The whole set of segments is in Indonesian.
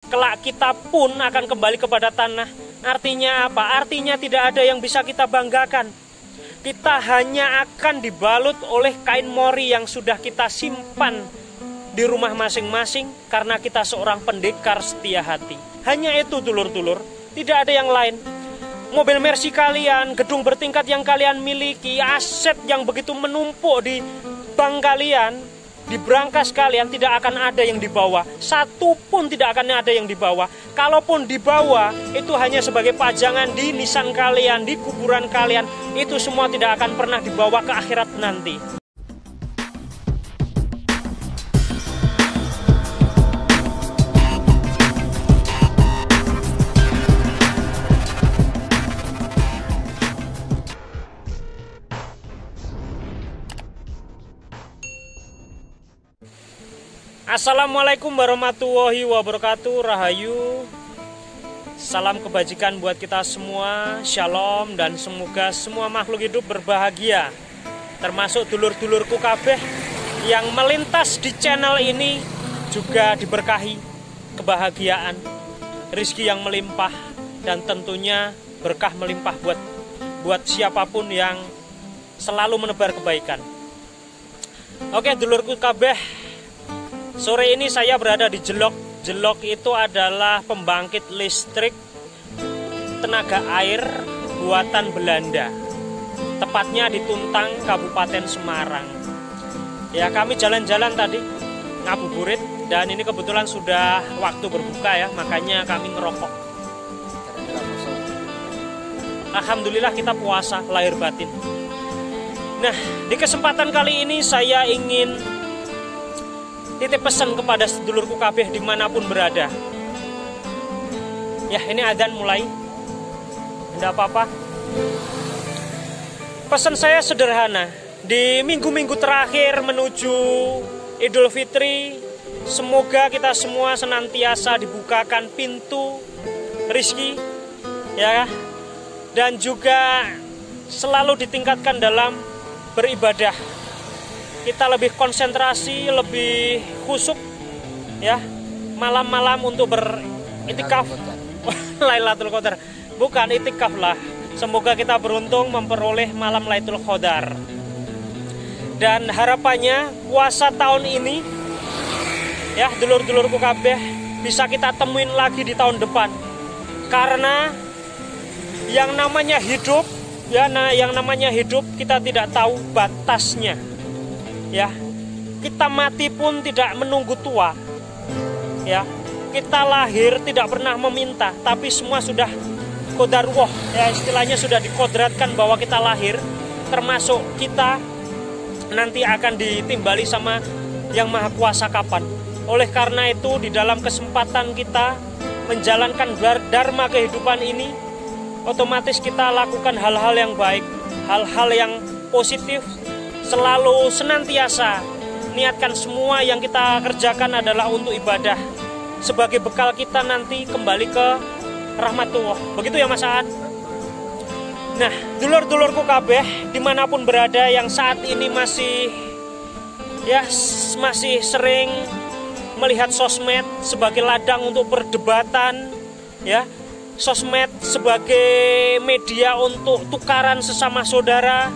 Kelak kita pun akan kembali kepada tanah. Artinya apa? Artinya tidak ada yang bisa kita banggakan. Kita hanya akan dibalut oleh kain mori yang sudah kita simpan di rumah masing-masing karena kita seorang pendekar setia hati. Hanya itu dulur-dulur, tidak ada yang lain. Mobil Mercy kalian, gedung bertingkat yang kalian miliki, aset yang begitu menumpuk di bank kalian, di brankas kalian, tidak akan ada yang dibawa. Satu pun tidak akan ada yang dibawa. Kalaupun dibawa, itu hanya sebagai pajangan di nisan kalian, di kuburan kalian. Itu semua tidak akan pernah dibawa ke akhirat nanti. Assalamualaikum warahmatullahi wabarakatuh. Rahayu, salam kebajikan buat kita semua. Shalom, dan semoga semua makhluk hidup berbahagia, termasuk dulur-dulurku kabeh yang melintas di channel ini juga diberkahi kebahagiaan, rizki yang melimpah, dan tentunya berkah melimpah buat siapapun yang selalu menebar kebaikan. Oke dulurku kabeh, sore ini saya berada di Jelok. Jelok itu adalah pembangkit listrik tenaga air buatan Belanda. Tepatnya di Tuntang, Kabupaten Semarang. Ya, kami jalan-jalan tadi ngabuburit, dan ini kebetulan sudah waktu berbuka ya, makanya kami ngerokok. Alhamdulillah kita puasa lahir batin. Nah, di kesempatan kali ini saya ingin titip pesan kepada sedulurku kabeh dimanapun berada. Ya, ini adzan mulai. Tidak apa-apa. Pesan saya sederhana. Di minggu-minggu terakhir menuju Idul Fitri, semoga kita semua senantiasa dibukakan pintu rizki, ya, dan juga selalu ditingkatkan dalam beribadah. Kita lebih konsentrasi, lebih khusyuk ya, malam-malam untuk beritikaf. Lailatul Qadar. Bukan itikaf lah. Semoga kita beruntung memperoleh malam Lailatul Qadar. Dan harapannya puasa tahun ini ya, dulur-dulurku kabeh, bisa kita temuin lagi di tahun depan. Karena yang namanya hidup ya, yang namanya hidup kita tidak tahu batasnya. Ya, kita mati pun tidak menunggu tua. Ya, kita lahir tidak pernah meminta, tapi semua sudah qadarullah. Ya, istilahnya sudah dikodratkan bahwa kita lahir, termasuk kita nanti akan ditimbali sama Yang Maha Kuasa kapan. Oleh karena itu, di dalam kesempatan kita menjalankan dharma kehidupan ini, otomatis kita lakukan hal-hal yang baik, hal-hal yang positif. Selalu senantiasa niatkan semua yang kita kerjakan adalah untuk ibadah, sebagai bekal kita nanti kembali ke rahmatullah. Begitu ya Mas Aan? Nah, dulur-dulurku kabeh dimanapun berada yang saat ini masih sering melihat sosmed sebagai ladang untuk perdebatan, ya, sosmed sebagai media untuk tukaran sesama saudara.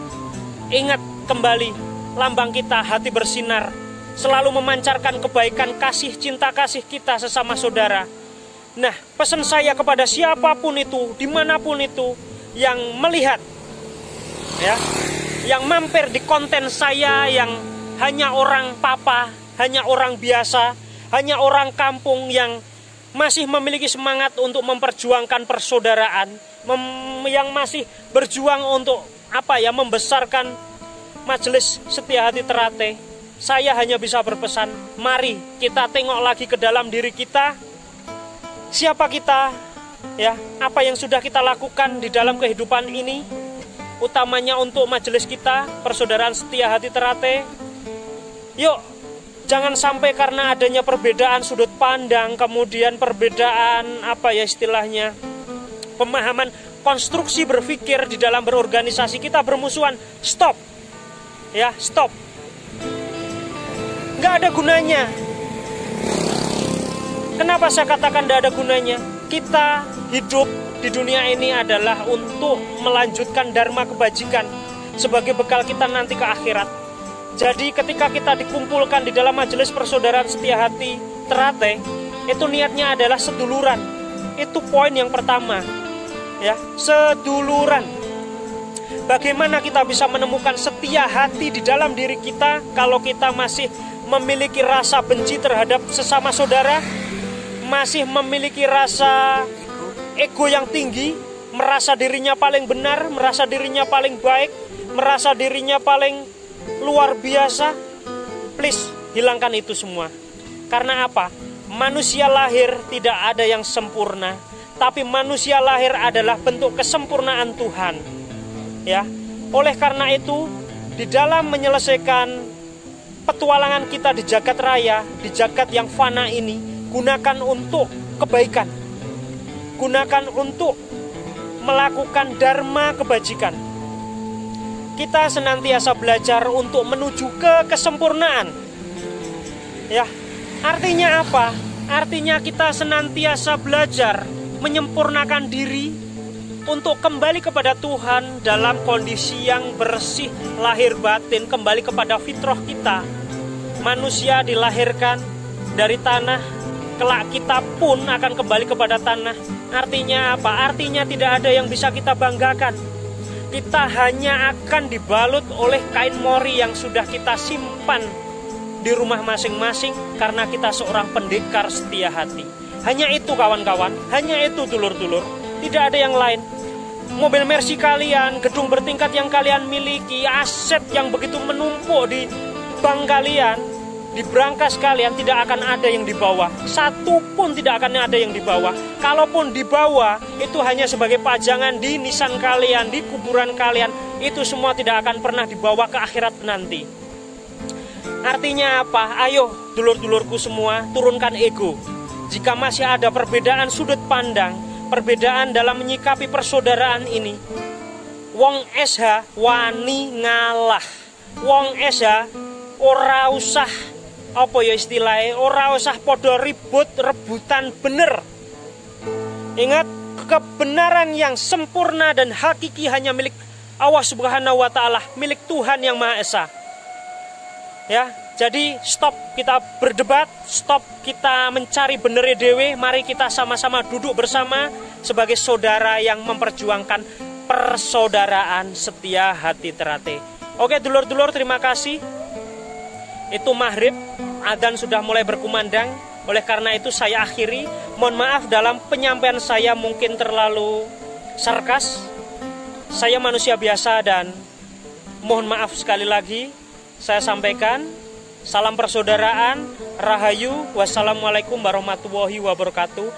Ingat kembali lambang kita, hati bersinar, selalu memancarkan kebaikan, kasih, cinta kasih kita sesama saudara. Nah, pesan saya kepada siapapun itu, dimanapun itu yang melihat ya, yang mampir di konten saya, yang hanya orang papa, hanya orang biasa, hanya orang kampung yang masih memiliki semangat untuk memperjuangkan persaudaraan, yang masih berjuang untuk membesarkan Majelis Setia Hati Ternate. Saya hanya bisa berpesan, mari kita tengok lagi ke dalam diri kita. Siapa kita? Ya, apa yang sudah kita lakukan di dalam kehidupan ini, utamanya untuk majelis kita, Persaudaraan Setia Hati Ternate. Yuk, jangan sampai karena adanya perbedaan sudut pandang, kemudian perbedaan istilahnya, pemahaman, konstruksi berpikir di dalam berorganisasi, kita bermusuhan. Stop. Ya, stop. Nggak ada gunanya. Kenapa saya katakan tidak ada gunanya? Kita hidup di dunia ini adalah untuk melanjutkan dharma kebajikan sebagai bekal kita nanti ke akhirat. Jadi ketika kita dikumpulkan di dalam majelis persaudaraan setia hati Ternate, itu niatnya adalah seduluran. Itu poin yang pertama, ya, seduluran. Bagaimana kita bisa menemukan setia hati di dalam diri kita kalau kita masih memiliki rasa benci terhadap sesama saudara, masih memiliki rasa ego yang tinggi, merasa dirinya paling benar, merasa dirinya paling baik, merasa dirinya paling luar biasa. Please, hilangkan itu semua. Karena apa? Manusia lahir tidak ada yang sempurna, tapi manusia lahir adalah bentuk kesempurnaan Tuhan. Ya, oleh karena itu, di dalam menyelesaikan petualangan kita di jagat raya, di jagat yang fana ini, gunakan untuk kebaikan. Gunakan untuk melakukan dharma kebajikan. Kita senantiasa belajar untuk menuju ke kesempurnaan. Ya, artinya apa? Artinya kita senantiasa belajar menyempurnakan diri untuk kembali kepada Tuhan dalam kondisi yang bersih lahir batin, kembali kepada fitrah kita. Manusia dilahirkan dari tanah, kelak kita pun akan kembali kepada tanah. Artinya apa? Artinya tidak ada yang bisa kita banggakan. Kita hanya akan dibalut oleh kain mori yang sudah kita simpan di rumah masing-masing karena kita seorang pendekar setia hati. Hanya itu kawan-kawan, hanya itu dulur-dulur. Tidak ada yang lain. Mobil Mercy kalian, gedung bertingkat yang kalian miliki, aset yang begitu menumpuk di bank kalian, di brankas kalian, tidak akan ada yang dibawa. Satu pun tidak akan ada yang dibawa. Kalaupun dibawa, itu hanya sebagai pajangan di nisan kalian, di kuburan kalian. Itu semua tidak akan pernah dibawa ke akhirat nanti. Artinya apa? Ayo dulur-dulurku semua, turunkan ego. Jika masih ada perbedaan sudut pandang, perbedaan dalam menyikapi persaudaraan ini, wong SH wani ngalah. Wong SH ora usah apa ya istilahnya, ora usah podo ribut rebutan bener. Ingat, kebenaran yang sempurna dan hakiki hanya milik Allah Subhanahu wa taala, milik Tuhan yang Maha Esa. Ya, jadi stop kita berdebat, stop kita mencari bener dewe, mari kita sama-sama duduk bersama sebagai saudara yang memperjuangkan persaudaraan setia hati Ternate. Oke dulur-dulur, terima kasih. Itu maghrib, adzan sudah mulai berkumandang. Oleh karena itu saya akhiri. Mohon maaf dalam penyampaian saya mungkin terlalu sarkas. Saya manusia biasa dan mohon maaf sekali lagi. Saya sampaikan, salam persaudaraan, rahayu, wassalamualaikum warahmatullahi wabarakatuh.